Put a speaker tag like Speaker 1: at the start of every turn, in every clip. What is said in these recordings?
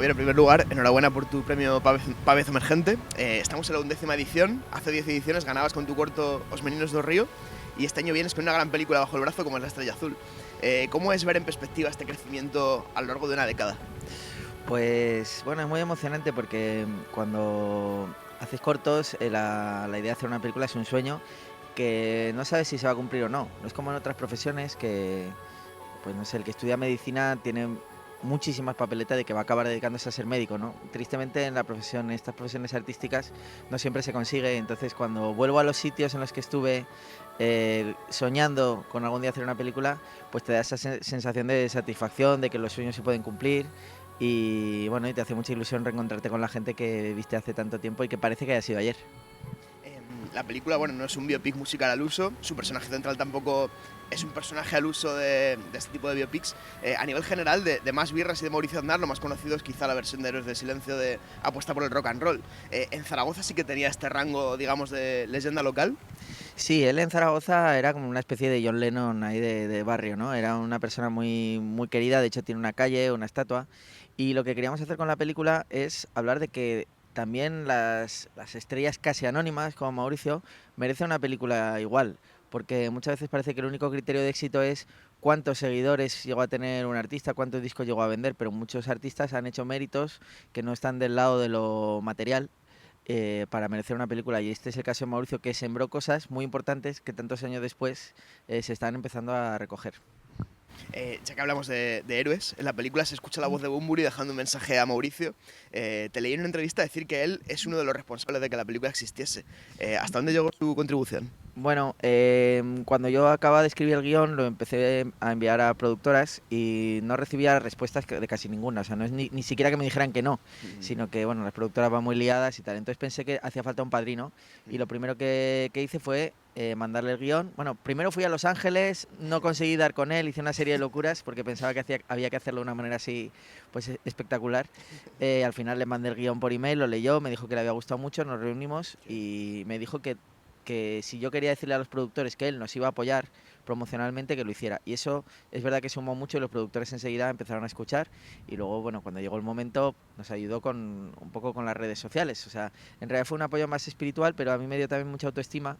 Speaker 1: Javier, en primer lugar, enhorabuena por tu premio Pavez Emergente. Estamos en la 11ª edición. Hace 10 ediciones ganabas con tu corto Os Meninos do Río y este año vienes con una gran película bajo el brazo como es La Estrella Azul. ¿Cómo es ver en perspectiva este crecimiento a lo largo de una década?
Speaker 2: Pues bueno, es muy emocionante porque cuando haces cortos, la idea de hacer una película es un sueño que no sabes si se va a cumplir o no. No es como en otras profesiones que, pues no sé, el que estudia medicina tiene muchísimas papeletas de que va a acabar dedicándose a ser médico, ¿no? Tristemente en estas profesiones artísticas no siempre se consigue. Entonces cuando vuelvo a los sitios en los que estuve soñando con algún día hacer una película, pues te da esa sensación de satisfacción, de que los sueños se pueden cumplir. Y bueno, y te hace mucha ilusión reencontrarte con la gente que viste hace tanto tiempo y que parece que haya sido ayer.
Speaker 1: La película, bueno, no es un biopic musical al uso, su personaje central tampoco es un personaje al uso de este tipo de biopics. A nivel general, de Más Birras y de Mauricio Aznar, lo más conocido es quizá la versión de Héroes del Silencio de Apuesta por el Rock and Roll. En Zaragoza sí que tenía este rango, digamos, de leyenda local.
Speaker 2: Sí, él en Zaragoza era como una especie de John Lennon ahí de barrio, ¿no? Era una persona muy querida, de hecho tiene una calle, una estatua. Y lo que queríamos hacer con la película es hablar de que también las estrellas casi anónimas, como Mauricio, merecen una película igual. Porque muchas veces parece que el único criterio de éxito es cuántos seguidores llegó a tener un artista, cuántos discos llegó a vender, pero muchos artistas han hecho méritos que no están del lado de lo material para merecer una película. Y este es el caso de Mauricio, que sembró cosas muy importantes que tantos años después se están empezando a recoger.
Speaker 1: Ya que hablamos de héroes, en la película se escucha la voz de Bunbury dejando un mensaje a Mauricio. Te leí en una entrevista decir que él es uno de los responsables de que la película existiese. ¿Hasta dónde llegó su contribución?
Speaker 2: Bueno, cuando yo acababa de escribir el guión lo empecé a enviar a productoras y no recibía respuestas de casi ninguna. O sea, no es ni siquiera que me dijeran que no, sino que bueno, las productoras van muy liadas y tal. Entonces pensé que hacía falta un padrino y lo primero que hice fue mandarle el guión. Bueno, primero fui a Los Ángeles, no conseguí dar con él, hice una serie de locuras porque pensaba que había que hacerlo de una manera así pues espectacular. Al final le mandé el guión por email, lo leyó, me dijo que le había gustado mucho, nos reunimos y me dijo que si yo quería decirle a los productores que él nos iba a apoyar promocionalmente, que lo hiciera. Y eso es verdad que sumó mucho y los productores enseguida empezaron a escuchar y luego, bueno, cuando llegó el momento nos ayudó con un poco con las redes sociales. O sea, en realidad fue un apoyo más espiritual, pero a mí me dio también mucha autoestima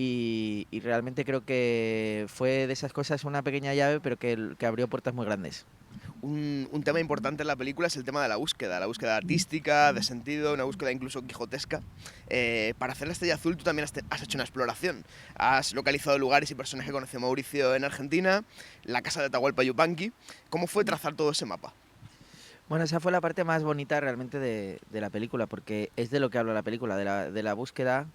Speaker 2: y realmente creo que fue de esas cosas una pequeña llave, pero que abrió puertas muy grandes.
Speaker 1: Un tema importante en la película es el tema de la búsqueda artística, de sentido, una búsqueda incluso quijotesca. Para hacer La Estrella Azul tú también has hecho una exploración. Has localizado lugares y personas que conoció Mauricio en Argentina, la casa de Atahualpa Yupanqui. ¿Cómo fue trazar todo ese mapa?
Speaker 2: Bueno, esa fue la parte más bonita realmente de la película, porque es de lo que habla la película, de la búsqueda,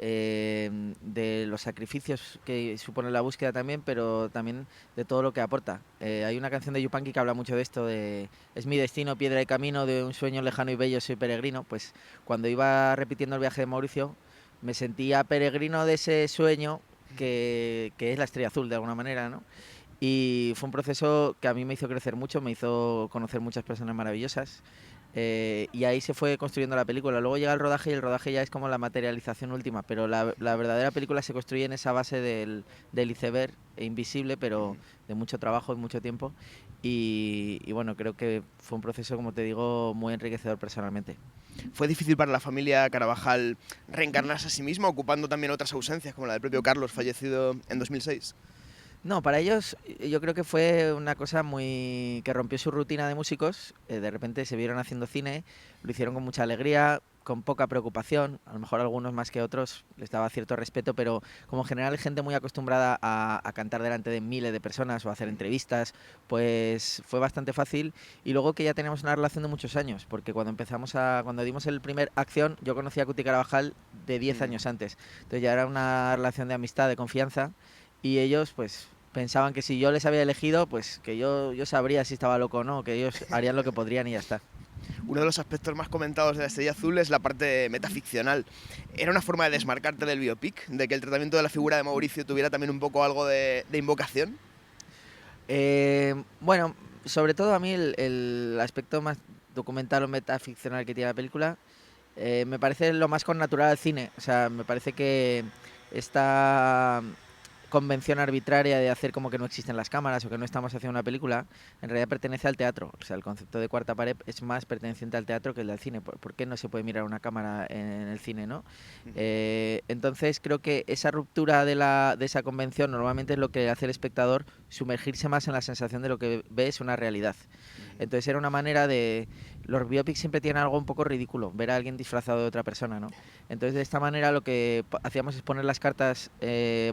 Speaker 2: de los sacrificios que supone la búsqueda también, pero también de todo lo que aporta. Hay una canción de Yupanqui que habla mucho de esto, de es mi destino, piedra de camino, de un sueño lejano y bello, soy peregrino. Pues cuando iba repitiendo el viaje de Mauricio, me sentía peregrino de ese sueño que es la Estrella Azul de alguna manera, ¿no? Y fue un proceso que a mí me hizo crecer mucho, me hizo conocer muchas personas maravillosas. Y ahí se fue construyendo la película. Luego llega el rodaje y el rodaje ya es como la materialización última, pero la verdadera película se construye en esa base del iceberg invisible, pero de mucho trabajo y mucho tiempo. Y bueno, creo que fue un proceso, como te digo, muy enriquecedor personalmente.
Speaker 1: ¿Fue difícil para la familia Carabajal reencarnarse a sí misma, ocupando también otras ausencias, como la del propio Carlos, fallecido en 2006?
Speaker 2: No, para ellos yo creo que fue una cosa muy que rompió su rutina de músicos. De repente se vieron haciendo cine, lo hicieron con mucha alegría, con poca preocupación. A lo mejor algunos más que otros les daba cierto respeto, pero como en general hay gente muy acostumbrada a cantar delante de miles de personas o a hacer entrevistas, pues fue bastante fácil. Y luego que ya teníamos una relación de muchos años, porque cuando dimos el primer Acción, yo conocí a Cuti Carabajal de 10 años antes. Entonces ya era una relación de amistad, de confianza. Y ellos pues pensaban que si yo les había elegido, pues que yo sabría si estaba loco o no, que ellos harían lo que podrían y ya está.
Speaker 1: Uno de los aspectos más comentados de La Estrella Azul es la parte metaficcional. ¿Era una forma de desmarcarte del biopic? ¿De que el tratamiento de la figura de Mauricio tuviera también un poco algo de invocación?
Speaker 2: Bueno, sobre todo a mí el aspecto más documental o metaficcional que tiene la película me parece lo más connatural al cine. O sea, me parece que está convención arbitraria de hacer como que no existen las cámaras o que no estamos haciendo una película, en realidad pertenece al teatro. O sea, el concepto de cuarta pared es más perteneciente al teatro que el del cine. ¿Por qué no se puede mirar una cámara en el cine, no? Entonces creo que esa ruptura de esa convención normalmente es lo que hace el espectador sumergirse más en la sensación de lo que ve es una realidad. Entonces era una manera de... Los biopics siempre tienen algo un poco ridículo, ver a alguien disfrazado de otra persona, ¿no? Entonces de esta manera lo que hacíamos es poner las cartas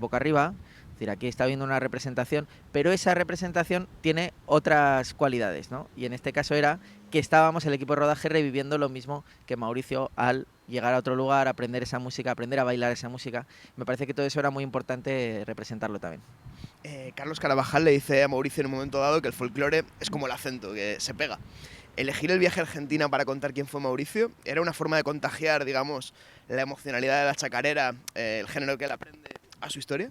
Speaker 2: boca arriba, es decir, aquí está viendo una representación, pero esa representación tiene otras cualidades, ¿no? Y en este caso era que estábamos el equipo de rodaje reviviendo lo mismo que Mauricio al llegar a otro lugar, aprender esa música, aprender a bailar esa música. Me parece que todo eso era muy importante representarlo también.
Speaker 1: Carlos Carabajal le dice a Mauricio en un momento dado que el folclore es como el acento, que se pega. Elegir el viaje a Argentina para contar quién fue Mauricio era una forma de contagiar, digamos, la emocionalidad de la chacarera, el género que él aprende, a su historia.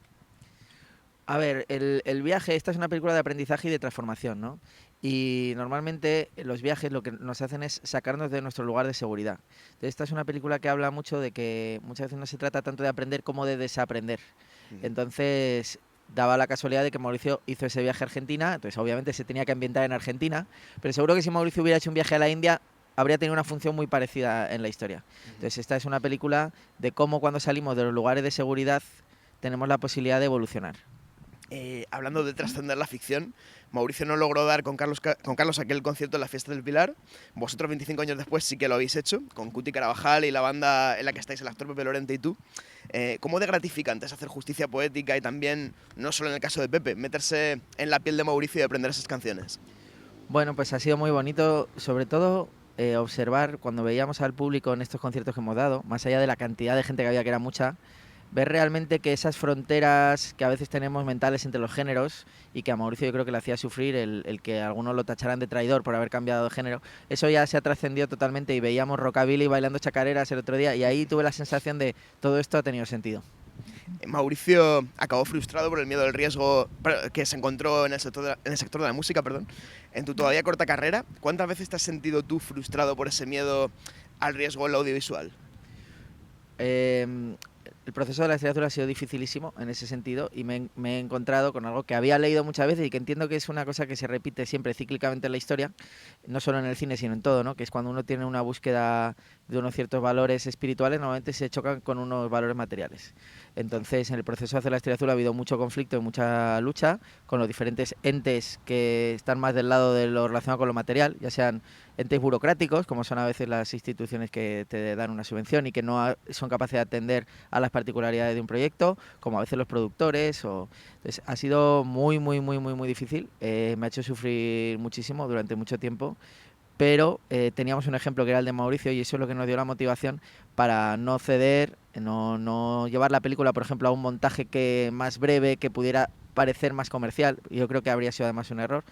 Speaker 2: A ver, el viaje, esta es una película de aprendizaje y de transformación, ¿no? Y normalmente los viajes lo que nos hacen es sacarnos de nuestro lugar de seguridad. Entonces, esta es una película que habla mucho de que muchas veces no se trata tanto de aprender como de desaprender. Entonces, daba la casualidad de que Mauricio hizo ese viaje a Argentina, entonces obviamente se tenía que ambientar en Argentina, pero seguro que si Mauricio hubiera hecho un viaje a la India, habría tenido una función muy parecida en la historia. Entonces, esta es una película de cómo cuando salimos de los lugares de seguridad tenemos la posibilidad de evolucionar.
Speaker 1: Hablando de trascender la ficción, Mauricio no logró dar con Carlos aquel concierto en la Fiesta del Pilar. Vosotros 25 años después sí que lo habéis hecho, con Cuti Carabajal y la banda en la que estáis, el actor Pepe Lorente y tú. ¿Cómo de gratificante es hacer justicia poética y también, no solo en el caso de Pepe, meterse en la piel de Mauricio y aprender esas canciones?
Speaker 2: Bueno, pues ha sido muy bonito, sobre todo observar cuando veíamos al público en estos conciertos que hemos dado, más allá de la cantidad de gente que había, que era mucha, ver realmente que esas fronteras que a veces tenemos mentales entre los géneros y que a Mauricio yo creo que le hacía sufrir el que algunos lo tacharan de traidor por haber cambiado de género, eso ya se ha trascendido totalmente y veíamos rockabilly bailando chacareras el otro día y ahí tuve la sensación de todo esto ha tenido sentido.
Speaker 1: Mauricio acabó frustrado por el miedo al riesgo que se encontró en el sector de la música, perdón. En tu todavía corta carrera, ¿cuántas veces te has sentido tú frustrado por ese miedo al riesgo en lo audiovisual?
Speaker 2: El proceso de la literatura ha sido dificilísimo en ese sentido y me he encontrado con algo que había leído muchas veces y que entiendo que es una cosa que se repite siempre cíclicamente en la historia, no solo en el cine sino en todo, ¿no? Que es cuando uno tiene una búsqueda de unos ciertos valores espirituales, normalmente se chocan con unos valores materiales. Entonces, en el proceso de hacer la Estrella Azul ha habido mucho conflicto y mucha lucha con los diferentes entes que están más del lado de lo relacionado con lo material, ya sean entes burocráticos, como son a veces las instituciones que te dan una subvención y que no son capaces de atender a las particularidades de un proyecto, como a veces los productores. Entonces, ha sido muy difícil, me ha hecho sufrir muchísimo durante mucho tiempo, pero teníamos un ejemplo que era el de Mauricio y eso es lo que nos dio la motivación para no ceder, no llevar la película, por ejemplo, a un montaje más breve, que pudiera parecer más comercial. Yo creo que habría sido además un error.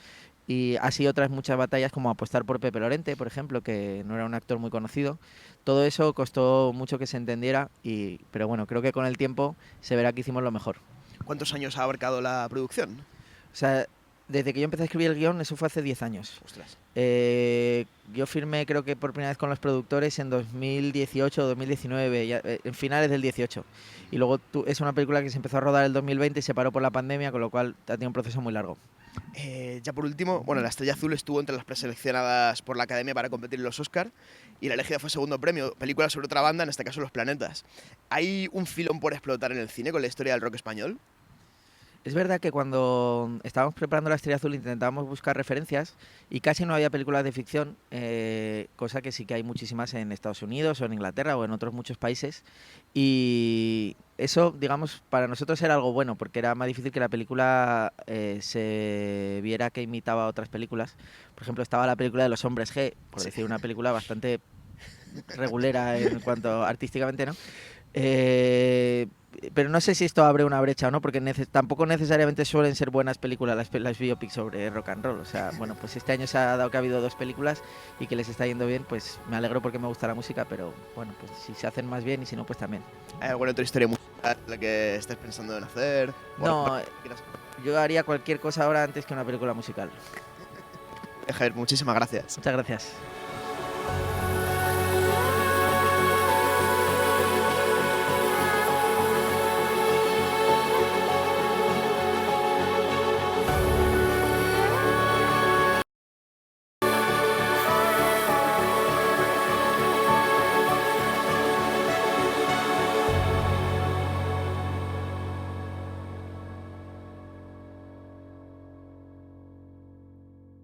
Speaker 2: Y así otras muchas batallas, como apostar por Pepe Lorente, por ejemplo, que no era un actor muy conocido. Todo eso costó mucho que se entendiera, pero bueno, creo que con el tiempo se verá que hicimos lo mejor.
Speaker 1: ¿Cuántos años ha abarcado la producción?
Speaker 2: O sea, desde que yo empecé a escribir el guión, eso fue hace 10 años.
Speaker 1: Ostras.
Speaker 2: Yo firmé, creo que por primera vez con los productores en 2018 o 2019, en finales del 18. Y luego es una película que se empezó a rodar el 2020 y se paró por la pandemia, con lo cual ha tenido un proceso muy largo.
Speaker 1: Ya por último, bueno, La Estrella Azul estuvo entre las preseleccionadas por la Academia para competir en los Oscar y la elegida fue segundo premio, película sobre otra banda, en este caso Los Planetas. ¿Hay un filón por explotar en el cine con la historia del rock español?
Speaker 2: Es verdad que cuando estábamos preparando La Estrella Azul intentábamos buscar referencias y casi no había películas de ficción, cosa que sí que hay muchísimas en Estados Unidos o en Inglaterra o en otros muchos países. Y eso, digamos, para nosotros era algo bueno porque era más difícil que la película se viera que imitaba a otras películas. Por ejemplo, estaba la película de Los Hombres G, por decir una película bastante regulera en cuanto artísticamente, ¿no? Pero no sé si esto abre una brecha o no, porque tampoco necesariamente suelen ser buenas películas las biopics sobre rock and roll. O sea, bueno, pues este año se ha dado que ha habido 2 películas y que les está yendo bien, pues me alegro porque me gusta la música, pero bueno, pues si se hacen más bien y si no, pues también.
Speaker 1: ¿Hay alguna otra historia musical la que estés pensando en hacer?
Speaker 2: No, yo haría cualquier cosa ahora antes que una película musical.
Speaker 1: Javier, muchísimas gracias.
Speaker 2: Muchas gracias.